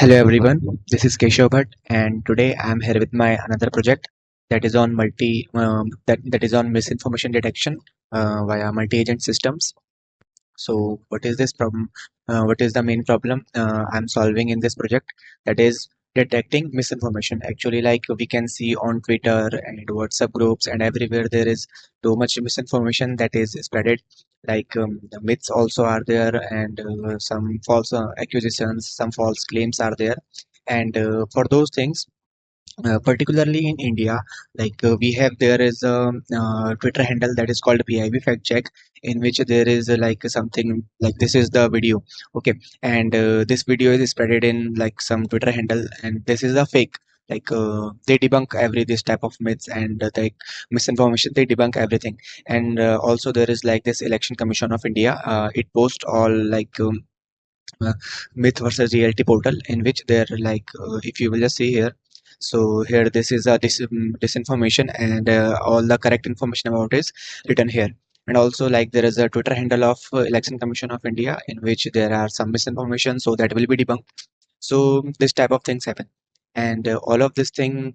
Hello everyone, this is Keshav Bhatt, and today I am here with my another project that is on that is on misinformation detection via multi-agent systems. So, what is this problem? What is the main problem I'm solving in this project? That is detecting misinformation. Actually, like we can see on Twitter and WhatsApp groups and everywhere, there is too much misinformation that is spreaded. Like the myths also are there, and some false accusations, some false claims are there. And for those things, particularly in India, like we have there is a Twitter handle that is called PIB fact check, in which there is like something like this is the video, okay, and this video is spreaded in like some Twitter handle, and this is a fake. Like they debunk every this type of myths and the misinformation. They debunk everything, and also there is like this Election Commission of India. It posts all like. Uh, Myth versus reality portal, in which they're like if you will just see here, so here this is a disinformation, and all the correct information about is written here. And also like there is a Twitter handle of Election Commission of India, in which there are some misinformation, so that will be debunked. So this type of things happen, and all of this thing,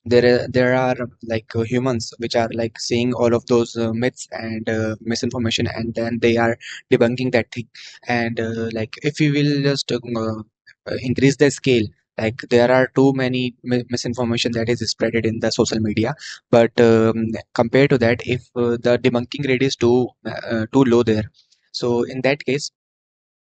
there are like humans which are like seeing all of those myths and misinformation, and then they are debunking that thing. And like if you will just increase the scale, like there are too many misinformation that is spreaded in the social media, but compared to that, if the debunking rate is too low there, so in that case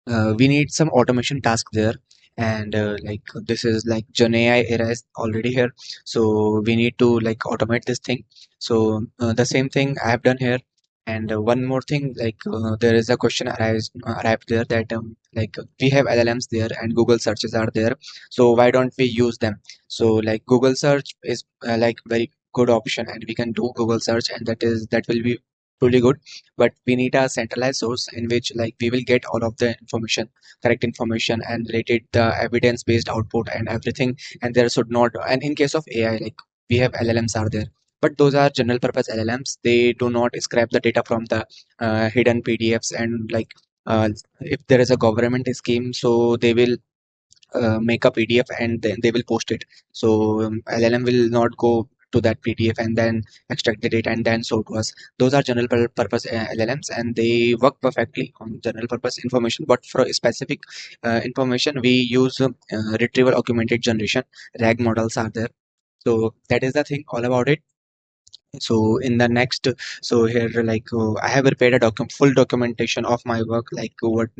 we need some automation task there. And like this is like Gen AI era is already here, so we need to like automate this thing. So the same thing I have done here. And one more thing, like there is a question arrived there that like we have LLMs there and Google searches are there, so why don't we use them? So like Google search is like very good option, and we can do Google search, and that will be truly good. But we need a centralized source in which like we will get all of the information, correct information, and related the evidence based output and everything. And there should not, and in case of AI, like we have LLMs are there, but those are general purpose LLMs. They do not scrape the data from the hidden PDFs. And like if there is a government scheme, so they will make a PDF and then they will post it. So LLM will not go to that PDF and then extract the data and then show to us. Those are general purpose LLMs, and they work perfectly on general purpose information. But for specific information, we use retrieval augmented generation. RAG models are there. So that is the thing all about it. So in the next, so here like I have prepared a full documentation of my work, like what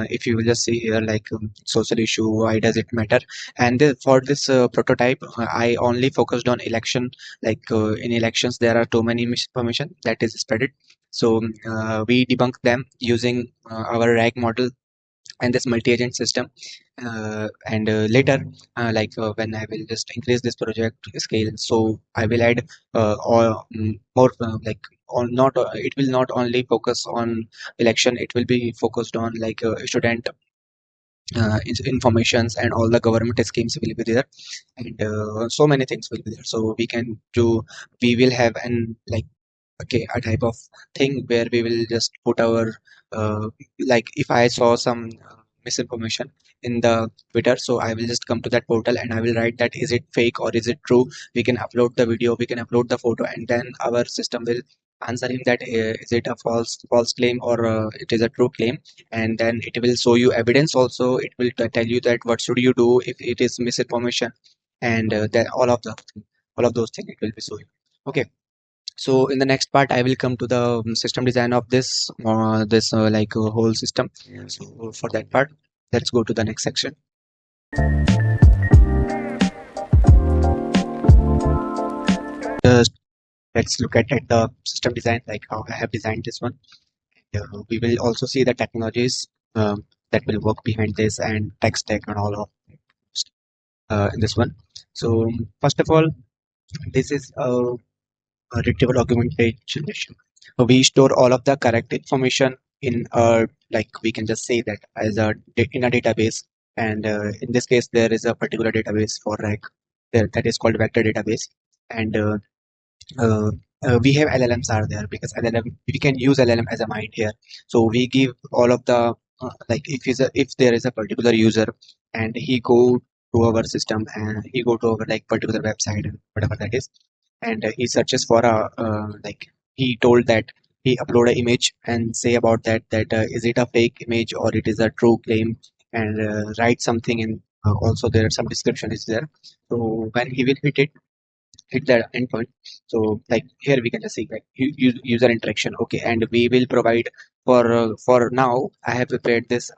if you will just see here, like social issue, why does it matter? And for this prototype, I only focused on election. Like in elections there are too many misinformation that is spreaded, so we debunk them using our RAG model and this multi-agent system. And later, when I will just increase this project scale, so I will add more like on not it will not only focus on election, it will be focused on like student informations, and all the government schemes will be there, and so many things will be there. So we will have an like okay a type of thing where we will just put our like if I saw some misinformation in the Twitter, so I will just come to that portal and I will write that is it fake or is it true. We can upload the video, we can upload the photo, and then our system will answer him that is it a false claim or it is a true claim. And then it will show you evidence also. It will tell you that what should you do if it is misinformation, and that all of those things it will be showing. Okay, so in the next part, I will come to the system design of this whole system. So for that part, let's go to the next section. Just let's look at the system design, like how I have designed this one. We will also see the technologies that will work behind this, and tech stack and all of in this one. So first of all, this is a retrieval augmented generation. We store all of the correct information in a, like we can just say that as in a database. And in this case, there is a particular database for RAG there that is called vector database. And uh, we have LLMs are there, because LLM we can use LLM as a mind here. So we give all of the like if there is a particular user and he go to our system and he go to our like particular website, whatever that is, and he searches for a like he told that he upload an image and say about that is it a fake image or it is a true claim, and write something, and also there some description is there. So when he will hit that endpoint, so like here we can just see like user interaction. Okay, and we will provide for now I have prepared this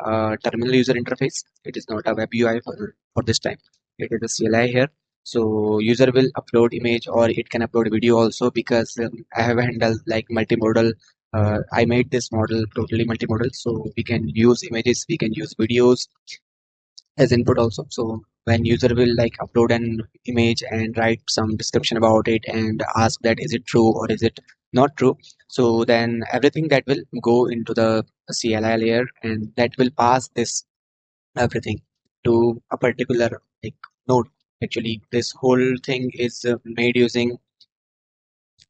terminal user interface. It is not a web UI for this time. It is a CLI here. So user will upload image or it can upload video also, because I have handled like multimodal. I made this model totally multimodal, so we can use images, we can use videos as input also. So when user will like upload an image and write some description about it and ask that is it true or is it not true, so then everything that will go into the CLI layer, and that will pass this everything to a particular like node. Actually this whole thing is made using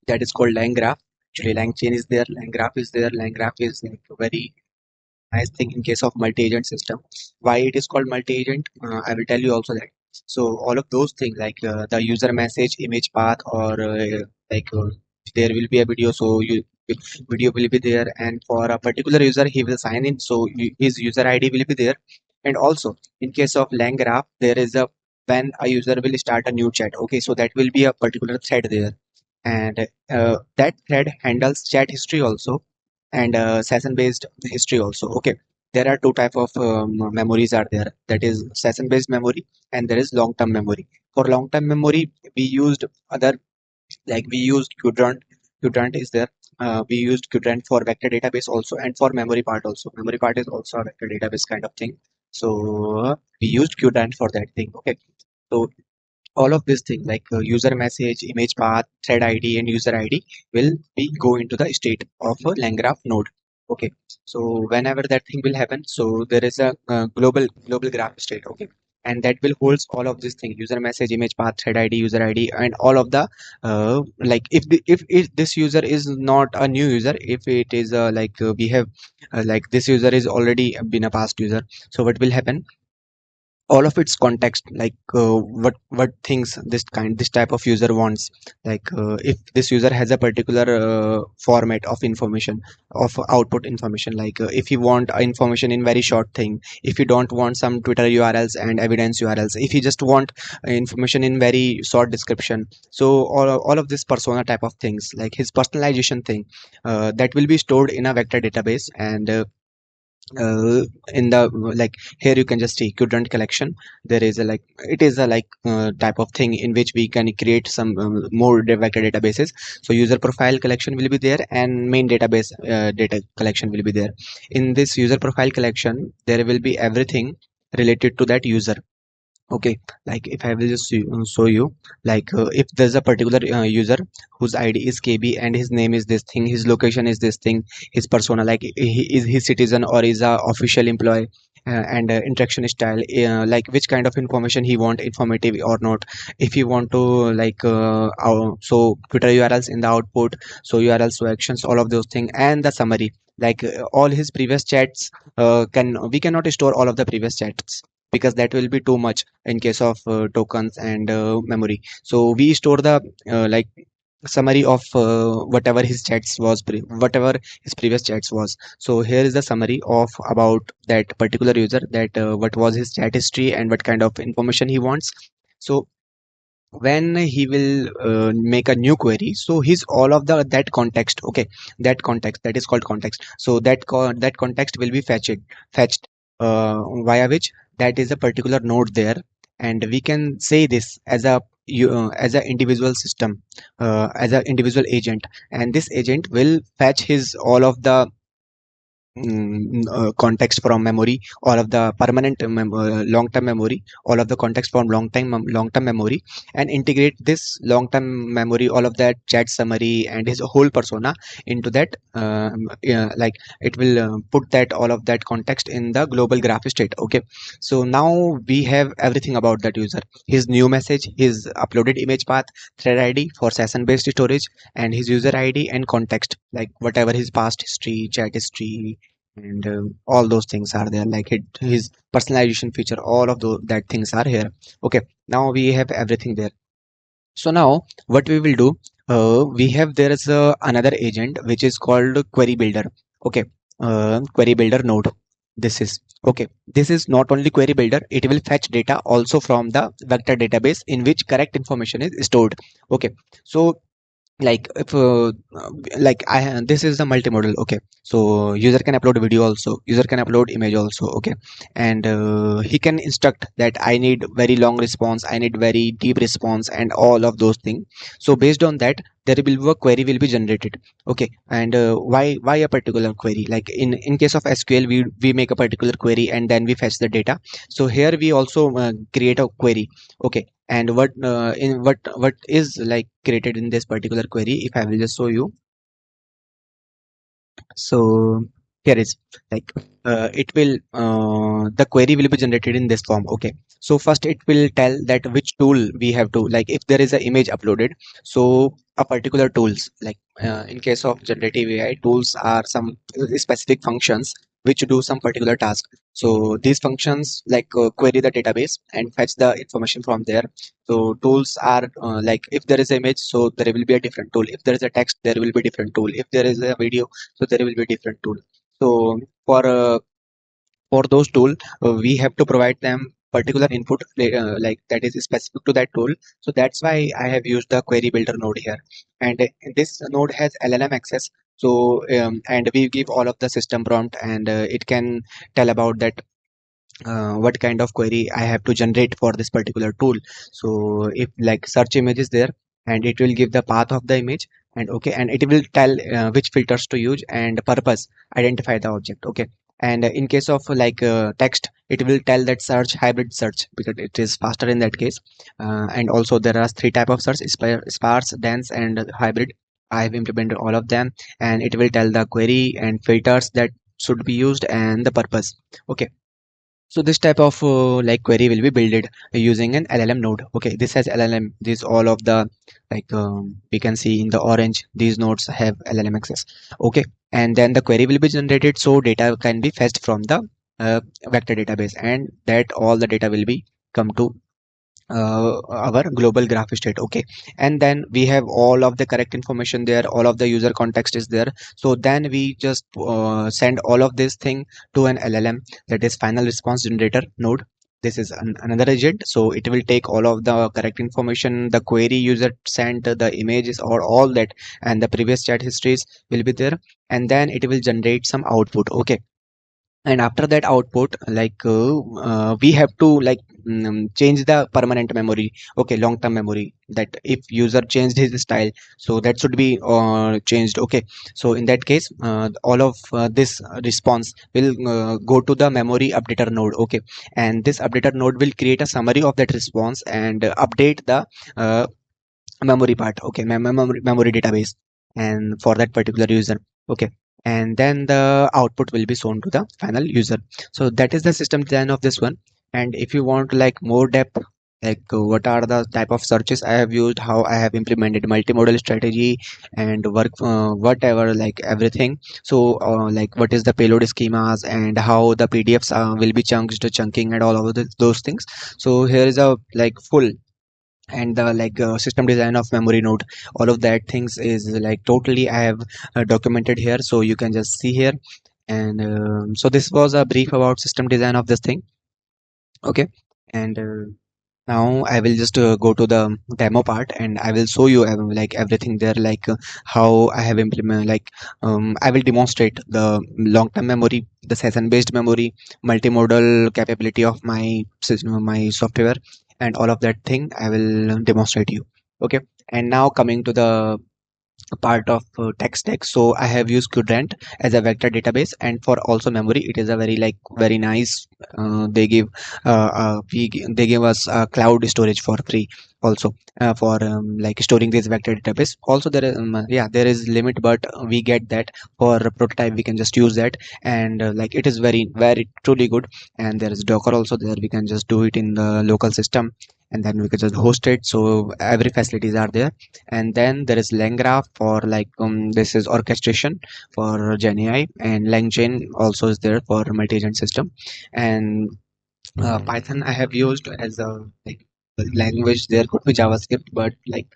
that is called Langgraph. Actually LangChain is there, Langgraph is there. Langgraph is like a very nice thing in case of multi-agent system. Why it is called multi-agent, I will tell you also that. So all of those things like the user message, image path, or like there will be a video, so video will be there, and for a particular user he will sign in, so his user ID will be there. And also in case of LangGraph, there is a when a user will start a new chat, okay, so that will be a particular thread there, and that thread handles chat history also, and session based history also. Okay, there are two type of memories are there, that is session based memory and there is long term memory. For long term memory we used other, like we used Qdrant. Qdrant is there. We used Qdrant for vector database also, and for memory part also. Memory part is also a vector database kind of thing. So we used Qdrant for that thing. Okay, so all of these things like user message, image path, thread ID, and user ID will be go into the state of a Langgraph node. Okay, so whenever that thing will happen, so there is a global graph state. Okay, and that will holds all of these things: user message, image path, thread ID, user ID, and all of the like if this user is not a new user, if it is like we have like this user is already been a past user, so what will happen, all of its context, like what things this type of user wants, like if this user has a particular format of information, of output information, like if you want information in very short thing, if you don't want some Twitter URLs and evidence URLs, if you just want information in very short description, so all of this persona type of things, like his personalization thing, that will be stored in a vector database. And uh, in the like here you can just see Qdrant collection. There is a like it is a like type of thing in which we can create some more vector databases. So user profile collection will be there, and main database data collection will be there. In this user profile collection there will be everything related to that user. Okay, like if I will just show you, like if there's a particular user whose ID is KB and his name is this thing, his location is this thing, his persona, like he is his citizen or is a official employee, and interaction style, like which kind of information he want, informative or not. If you want to like so Twitter URLs in the output, so URLs, so actions, all of those things, and the summary, like all his previous chats, can we cannot store all of the previous chats because that will be too much in case of tokens and memory. So we store the like summary of whatever his chats was whatever his previous chats was. So here is the summary of about that particular user, that what was his chat history and what kind of information he wants. So when he will make a new query, so his all of the that context, okay, that context, that is called context, so that context will be fetched via which that is a particular node there. And we can say this as a as an individual system, as an individual agent, and this agent will fetch his all of the context from memory, all of the permanent long-term memory, all of the context from long-term memory, and integrate this long-term memory, all of that chat summary and his whole persona into that yeah, like it will put that all of that context in the global graph state. Okay, so now we have everything about that user: his new message, his uploaded image path, thread ID for session based storage, and his user ID and context, like whatever his past history, chat history, and all those things are there, like his personalization feature, all of those that things are here. Okay, now we have everything there. So now what we will do, we have there is another agent which is called query builder. Okay, query builder node. This is okay. This is not only query builder, it will fetch data also from the vector database in which correct information is stored. Okay, so like if like I this is the multimodal. Okay, so user can upload video also, user can upload image also. Okay, and he can instruct that I need very long response, I need very deep response, and all of those things. So based on that, there will be a query will be generated. Okay, and why a particular query? Like in case of SQL, we make a particular query and then we fetch the data. So here we also create a query. Okay, and what is like created in this particular query, if I will just show you. So here is like it will the query will be generated in this form. Okay, so first it will tell that which tool we have to, like if there is an image uploaded, so a particular tools, like in case of generative AI tools are some specific functions which do some particular task. So these functions like query the database and fetch the information from there. So tools are like if there is an image, so there will be a different tool. If there is a text, there will be different tool. If there is a video, so there will be different tool. So for those tool, we have to provide them particular input like that is specific to that tool. So that's why I have used the query builder node here, and this node has LLM access. So and we give all of the system prompt, and it can tell about that what kind of query I have to generate for this particular tool. So if like search image is there, and it will give the path of the image, and okay, and it will tell which filters to use and purpose, identify the object. Okay, and in case of like text, it will tell that search hybrid search because it is faster in that case. And also there are three type of search: sparse, dense, and hybrid. I have implemented all of them, and it will tell the query and filters that should be used and the purpose. Okay, so this type of like query will be builded using an LLM node. Okay, this has LLM. These all of the like we can see in the orange. These nodes have LLM access. Okay, and then the query will be generated, so data can be fetched from the vector database, and that all the data will be come to our global graph state. Okay, and then we have all of the correct information there, all of the user context is there. So then we just send all of this thing to an LLM, that is final response generator node. This is another agent, so it will take all of the correct information, the query user sent, the images or all that, and the previous chat histories will be there, and then it will generate some output. Okay, and after that output, like we have to like change the permanent memory. Okay, long term memory, that if user changed his style, so that should be changed. Okay, so in that case all of this response will go to the memory updater node. Okay, and this updater node will create a summary of that response and update the uh, memory part. Okay, memory database, and for that particular user. Okay, and then the output will be shown to the final user. So that is the system design of this one. And if you want like more depth, like what are the type of searches I have used, how I have implemented multimodal strategy and work whatever, like everything. So like what is the payload schemas and how the PDFs will be chunking and all of those things. So here is a like full, and the like system design of memory node, all of that things is like totally I have documented here, so you can just see here. And so this was a brief about system design of this thing. Okay, and now I will just go to the demo part, and I will show you like everything there, like how I have implemented, like I will demonstrate the long-term memory, the session-based memory, multimodal capability of my system, my software, and all of that thing I will demonstrate you. Okay, and now coming to the a part of tech stack. So I have used Qdrant as a vector database, and for also memory, it is a very like very nice. They give they give us cloud storage for free also for like storing this vector database. Also there is yeah, there is limit, but we get that for prototype we can just use that, and like it is very truly good. And there is Docker also there. We can just do it in the local system, and then we can just host it. So every facilities are there. And then there is Langgraph for like this is orchestration for Gemini, and LangChain also is there for multi-agent system. And Python I have used as a like language. There could be JavaScript, but like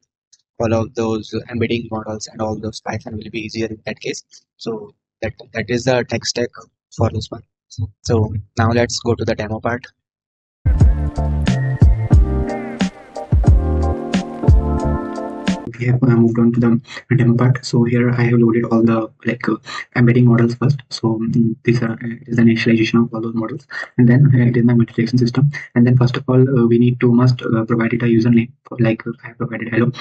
all of those embedding models and all those Python will be easier in that case. So that is the tech stack for this one. So now let's go to the demo part. We have moved on to the demo part. So here I have loaded all the embedding models first. So these are it is the initialization of all those models, and then it is my multi-agent system. And then first of all, we need to must provide it a username. For, I have provided hello,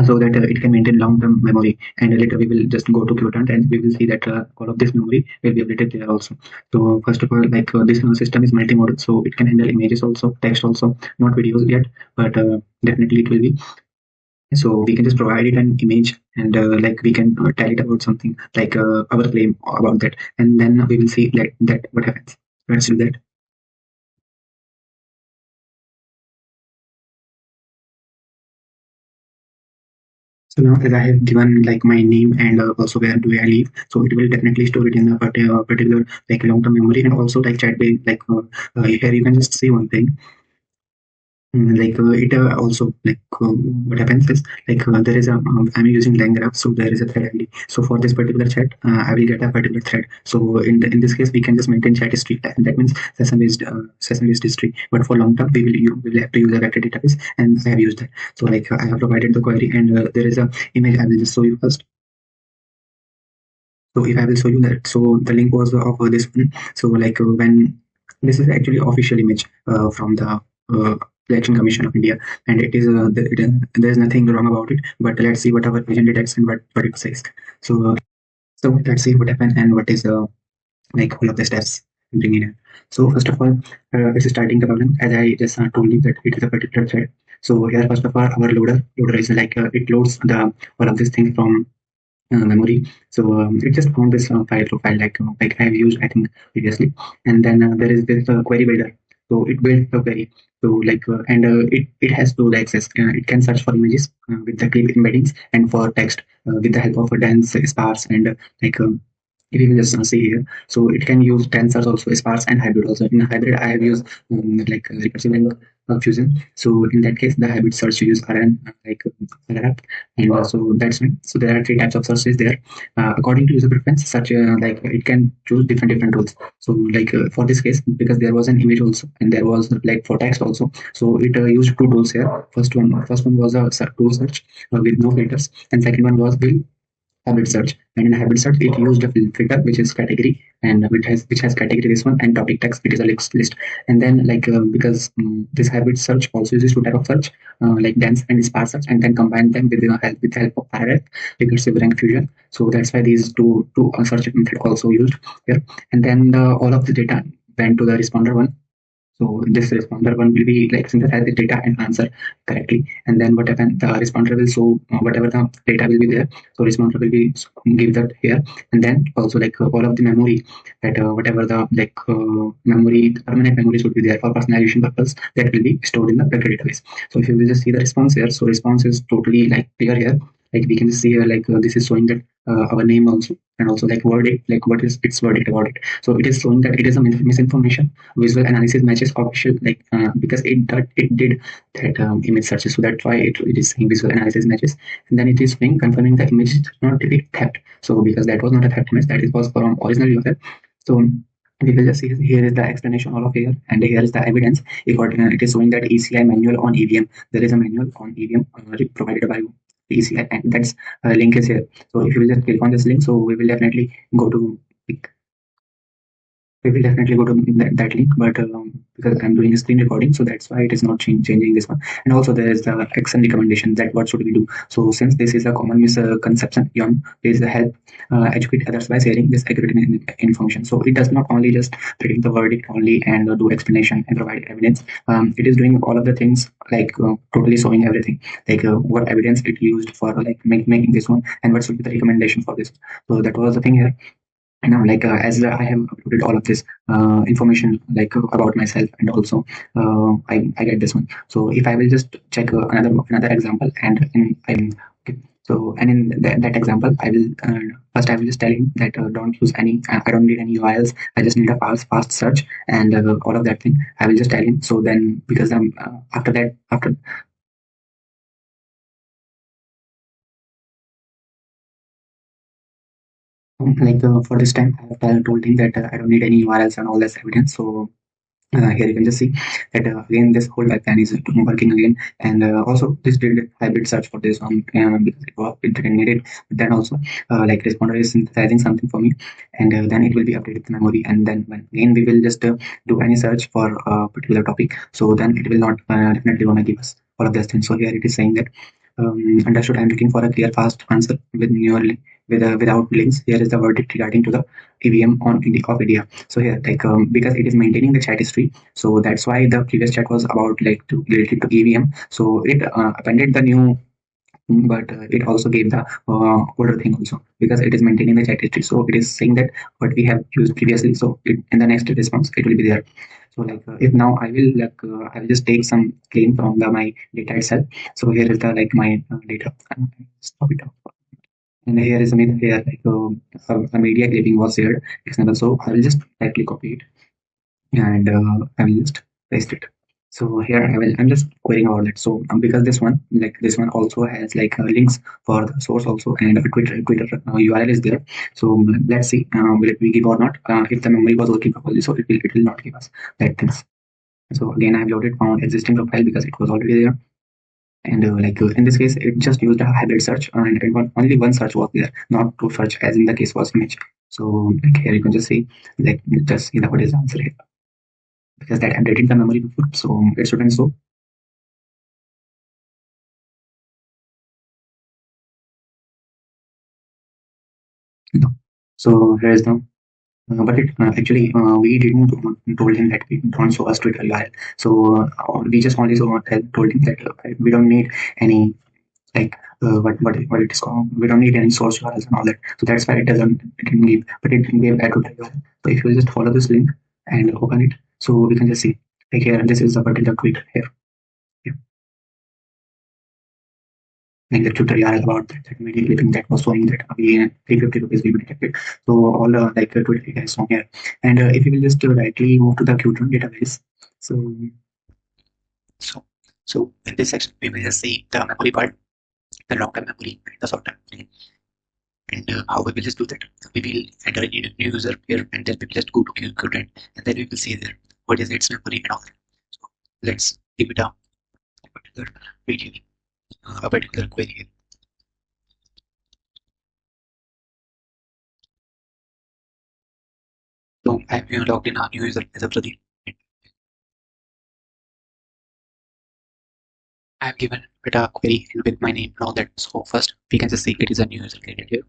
so that it can maintain long-term memory. And later we will just go to Qdrant and we will see that all of this memory will be updated there also. So first of all, this system is multimodal, so it can handle images also, text also, not videos yet, but definitely it will be. So we can just provide it an image, and we can tell it about something like our claim about that, and then we will see that what happens. Let's do that. So now as I have given like my name and also where do I live, so it will definitely store it in a particular like long-term memory. And also like chat here you can just see one thing. It also what happens is there is a I'm using Langgraph, so there is a thread ID. So for this particular chat, I will get a particular thread. So in this case, we can just maintain chat history, and that means session based history. But for long term, we will have to use a vector database, and I have used that. So I have provided the query, and there is a image. I will just show you first. So if I will show you that, so the link was of this one. So when this is actually official image from the Election Commission of India, and it is there is nothing wrong about it. But let's see what our agent detects and what it says. So so let's see what happened and what is all of the steps bringing in. So first of all, it's starting the problem as I just told you that it is a particular thread. So here first of all our loader is it loads the all of these things from memory. So it just found this file profile like I have used I think previously, and then there is this query builder. So it builds the query. So it has to access. It can search for images with the clip embeddings, and for text with the help of a dense sparse and if you can just see here, so it can use tensors also, sparse and hybrid also. In hybrid, I have used recursive link fusion. So in that case, the hybrid search use RN RRF, and so that's fine. So there are three types of searches there. According to user preference, such it can choose different rules. So for this case, because there was an image also, and there was for text also, so it used two tools here. First one was a tool search with no filters, and second one was the hybrid search. And in hybrid search, it used a filter which is category, and which has category this one, and topic text it is a list. And then because this hybrid search also uses two type of search like dense and sparse search, and then combine them with the help of RF recursive rank fusion. So that's why these two search method also used here. And then all of the data went to the responder one. So this responder one will be synthesize the data and answer correctly. And then what happens, the responder will show whatever the data will be there. So responder will be give that here. And then also all of the memory that whatever the memory, permanent memory should be there for personalization purpose, that will be stored in the vector database. So if you will just see the response here, so response is totally clear here. We can just see here this is showing that our name also, and also verdict, what is its verdict about it. So it is showing that it is a misinformation. Visual analysis matches official because it did that image searches, so that's why it is saying visual analysis matches. And then it is saying confirming the image does not detect theft. So because that was not a theft image, that it was from original user. So we will just see here is the explanation all of here, and here is the evidence. It is showing that ECI manual on EVM. There is a manual on EVM provided by ECI, and that's link is here. So if you will just click on this link, so we will definitely go to that link, but because I'm doing a screen recording, so that's why it is not changing this one. And also there is the action recommendation, that what should we do. So since this is a common misconception, there is the help educate others by sharing this accurate information. So it does not only just predict the verdict only and do explanation and provide evidence. It is doing all of the things totally showing everything, what evidence it used for making this one, and what should be the recommendation for this. So that was the thing here. And now, as I have uploaded all of this information about myself, and also I get this one. So if I will just check another example, and in okay, so and in that example, I will first I will just tell him that don't use any. I don't need any URLs. I just need a fast search, and all of that thing. I will just tell him. So then, because after that, after for this time, I have told him that I don't need any URLs and all this evidence. So here you can just see that again this whole pipeline is working again, and also this did hybrid search for this one because it didn't need it. But then also responder is synthesizing something for me, and then it will be updated to memory, and then when again we will just do any search for a particular topic, so then it will not definitely gonna give us all of these things. So here it is saying that understood. I'm looking for a clear, fast answer without links. Here is the verdict regarding to the EVM of India. So here, because it is maintaining the chat history, so that's why the previous chat was about related to EVM. So it appended the new, but it also gave the older thing also, because it is maintaining the chat history. So it is saying that what we have used previously. So in the next response, it will be there. So if now I will just take some claim from my data itself. So here is the my data. Stop it. And here is a myth here, a media clipping was shared example. So I will just directly copy it, and I will just paste it. So here I'm just querying about it. So because this one also has links for the source also, and a Twitter URL is there. So let's see, will it be give or not? If the memory was working properly, so it will not give us that things. So again, I have loaded found existing profile because it was already there. And in this case, it just used a hybrid search, and only one search was there, not two search as in the case was image. So here you can just see, just see what is the answer here, because that updated the memory before, so it shouldn't show. No. So here is the but it actually we didn't told him that we don't show us Twitter URL. So we just only told him that we don't need any what it is called. We don't need any source URLs and all that. So that's why it didn't give, but it gave a Twitter URL. So if you just follow this link and open it, so we can just see here. This is a particular tweet here. Yeah. Like the tutorial about that media clipping that was showing that again 350 rupees will be detected. So all Twitter data is on here. And if you will just directly move to the Qdrant database, so so so in this section we will just see the memory part, the long-term memory, the short-term memory, and how we will just do that. We will enter a new user here, and then we will just go to Qdrant, and then we will see there what is its memory and all that. So let's give it a particular video, a particular query. So I'm logged in a new user as a Pradeep. I've given it a query with my name and all that. So first we can just see it is a new user created here.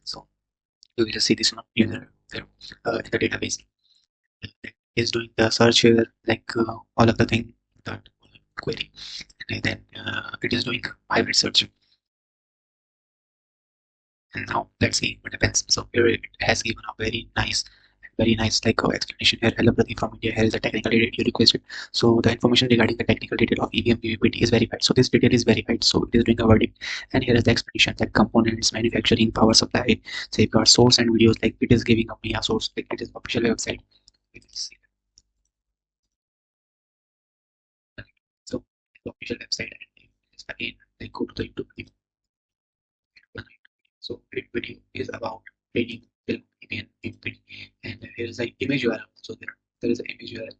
So we will just see this one user there in the database. It is doing the search here, all of the thing that query, and then it is doing hybrid search. And now let's see what happens. So here it has given a very nice explanation here. Hello Pradeep from India. Here is the technical detail you requested. So the information regarding the technical detail of EVM PVPT is verified. So this detail is verified. So it is doing a verdict. And here is the explanation, like components, manufacturing, power supply, safeguard, source and videos. Like it is giving me a source. Like it is official website. We will see. So the official website, and again go to the YouTube. So it video is about trading film EVM PVPT, and here is the image URL. So there is an image URL.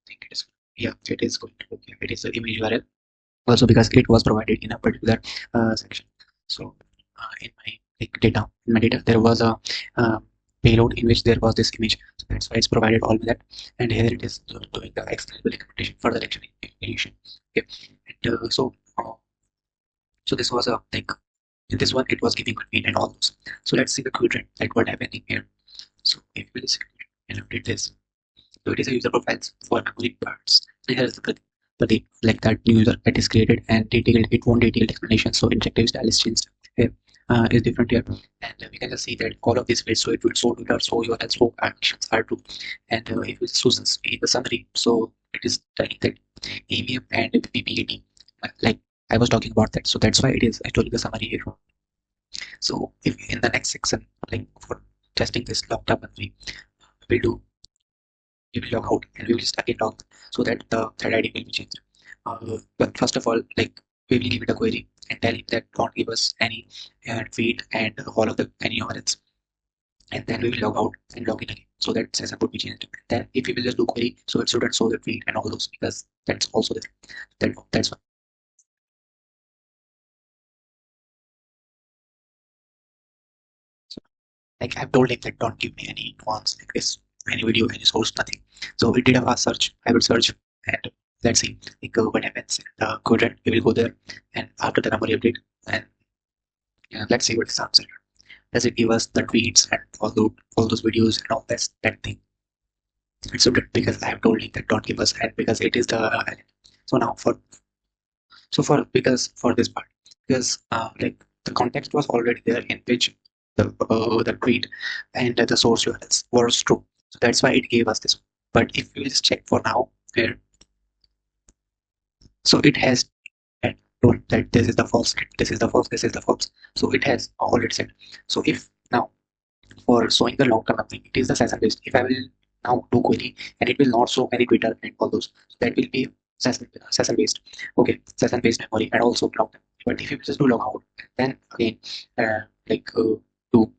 Think it is, yeah, it is going to work. Yeah, it is the image URL also, because it was provided in a particular section. So in my data there was a payload in which there was this image, so that's why it's provided all with that. And here it is doing the explainable implementation for the lecture initiation. Okay. And so this was a in this one it was giving convene and all those. So let's see the Qdrant, like what happening here. So if we just and update this, so it is a user profiles for memory parts. And here is the like that new user that is created, and detailed, it won't detailed explanation. So injective style is changed here. is different here, and we can just see that all of these fields, so it will show Twitter, show URL, show actions are true, and if we choose the summary, so it is telling that EVM and PPAT, like I was talking about that, so that's why it is actually the summary here. So if in the next section, like for testing this long-term memory, we will log out and we will just again log so that the thread ID will be changed. But first of all, like we will give it a query and tell him that don't give us any feed and all of the any URLs, and then we will log out and log in again so that session would be changed. Then if we will just do query, so it shouldn't show the feed and all those because that's also there. That's why. So, like I've told him that don't give me any ones like this, any video, any source, nothing. So we did a fast search. I will search and let's see like what happens in the Qdrant. We will go there and after the memory update and let's see what is the answer. Does it give us the tweets and all those videos and all that thing? It shouldn't because I have told him that don't give us and because it is the so now because for this part because like the context was already there in which the tweet and the source URLs was true, so that's why it gave us this. But if we just check for now here, so it has told that this is the false, this is the false, this is the false, so it has already said. So if now for showing the long term memory, it is the session based. If I will now do query and it will not show any Twitter and all those, so that will be session based. Okay, session based memory and also long term. But if you just do log out, then again, like do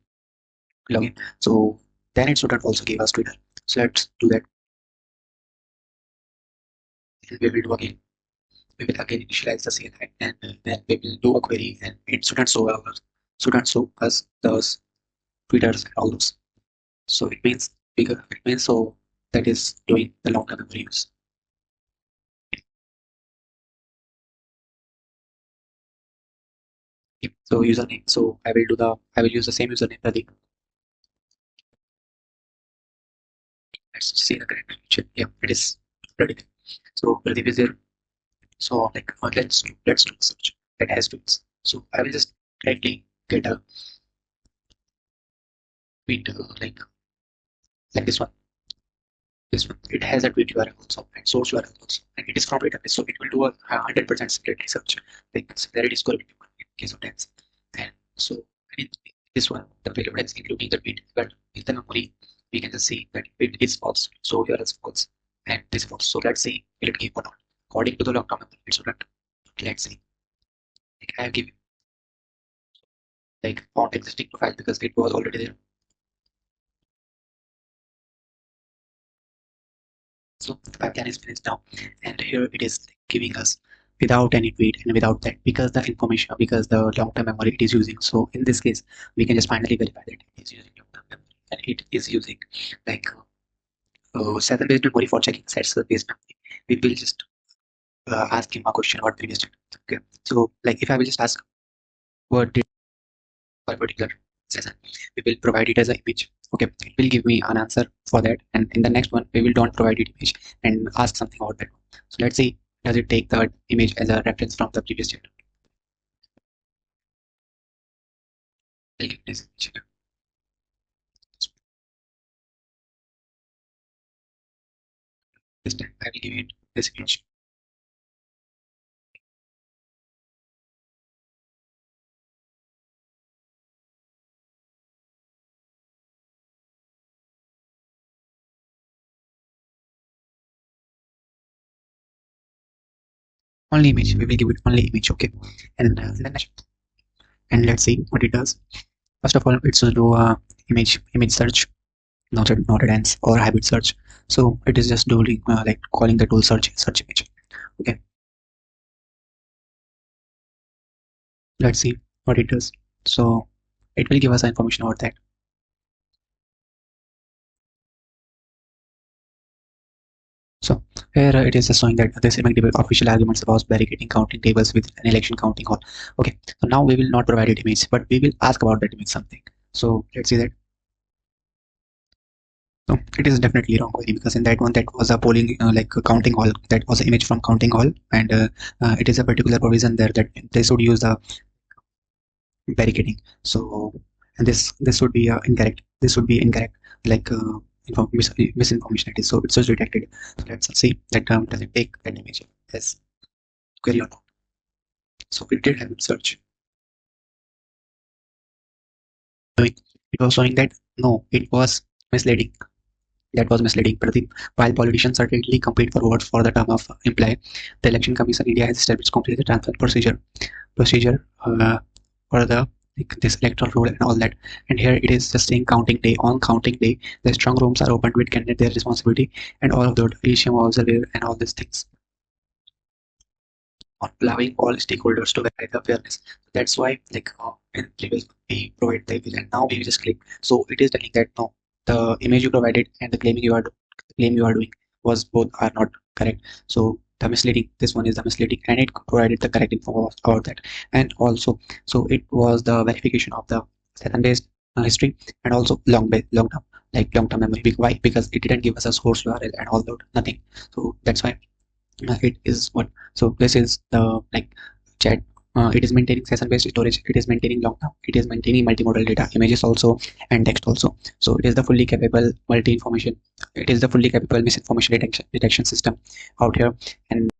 login, so then it shouldn't also give us Twitter. So let's do that. And we will do again. We will again initialize the CLI and then we will do a query and it shouldn't show us those Twitters and all those. So it means bigger. It means so that is doing the long-term memory use. Yep. So username. So I will use the same username, Pradeep. Let's see the correct picture. Yeah, it is Pradeep. So Pradeep is there. So like let's do a search that has tweets. So I will just directly get a tweet like this one. This one, it has a tweet URL also and source URL also, and it is from database, so it will do a 100% similarity search, like similarity score in case of dance. And so in this one, the payload is including the tweet, but in the memory, we can just see that it is false, so URL is false, and this is false. So let's see, will it give or not? According to the long-term memory, it should not. Let's see. Like I have given like found existing profile because it was already there. So the pipeline is finished now, and here it is giving us without any tweet and without that because the information, because the long-term memory it is using. So in this case, we can just finally verify that it is using long-term memory and it is using like 7-based memory for checking sets-based memory. We will just ask him a question about previous data. Okay, so like if I will just ask what did for a particular session, we will provide it as an image. Okay, it will give me an answer for that, and in the next one we will don't provide it image and ask something about that. So let's see, does it take the image as a reference from the previous data? I'll give this image. This time I will give it this image. Only image, we will give it only image. Okay, and and let's see what it does. First of all, it's to do a image search, not a dense or hybrid search. So it is just doing like calling the tool search image. Okay, let's see what it does. So it will give us information about that. So here it is just showing that this image official arguments about barricading counting tables with an election counting hall. Okay, so now we will not provide it image, but we will ask about that image something. So let's see that. So it is definitely wrong query because in that one that was a polling like a counting hall, that was an image from counting hall, and it is a particular provision there that they should use the barricading. So and this would be incorrect. This would be incorrect, like misinformation it is. So it's just detected. So let's see that does it take that image as query or not. So it did have a search. It was showing that no, it was misleading. That was misleading. Pradeep, while politicians certainly compete for votes for the term of imply, the Election Commission India has established completely transfer procedure for the like, this electoral rule and all that. And here it is just saying counting day. On counting day, the strong rooms are opened with candidate their responsibility and all of the issue observer and all these things on allowing all stakeholders to verify the fairness. That's why like in previous we provide the image and now we just click. So it is telling that no, the image you provided and the claim you are doing was both are not correct. So the misleading, this one is the misleading and it provided the correct info about that. And also so it was the verification of the session based history and also long term, like long term memory. Why? Because it didn't give us a source URL and all that, nothing. So that's why it is what. So this is the like chat. It is maintaining session based storage, it is maintaining long term, it is maintaining multimodal data, images also and text also. So it is the fully capable misinformation detection system out here. And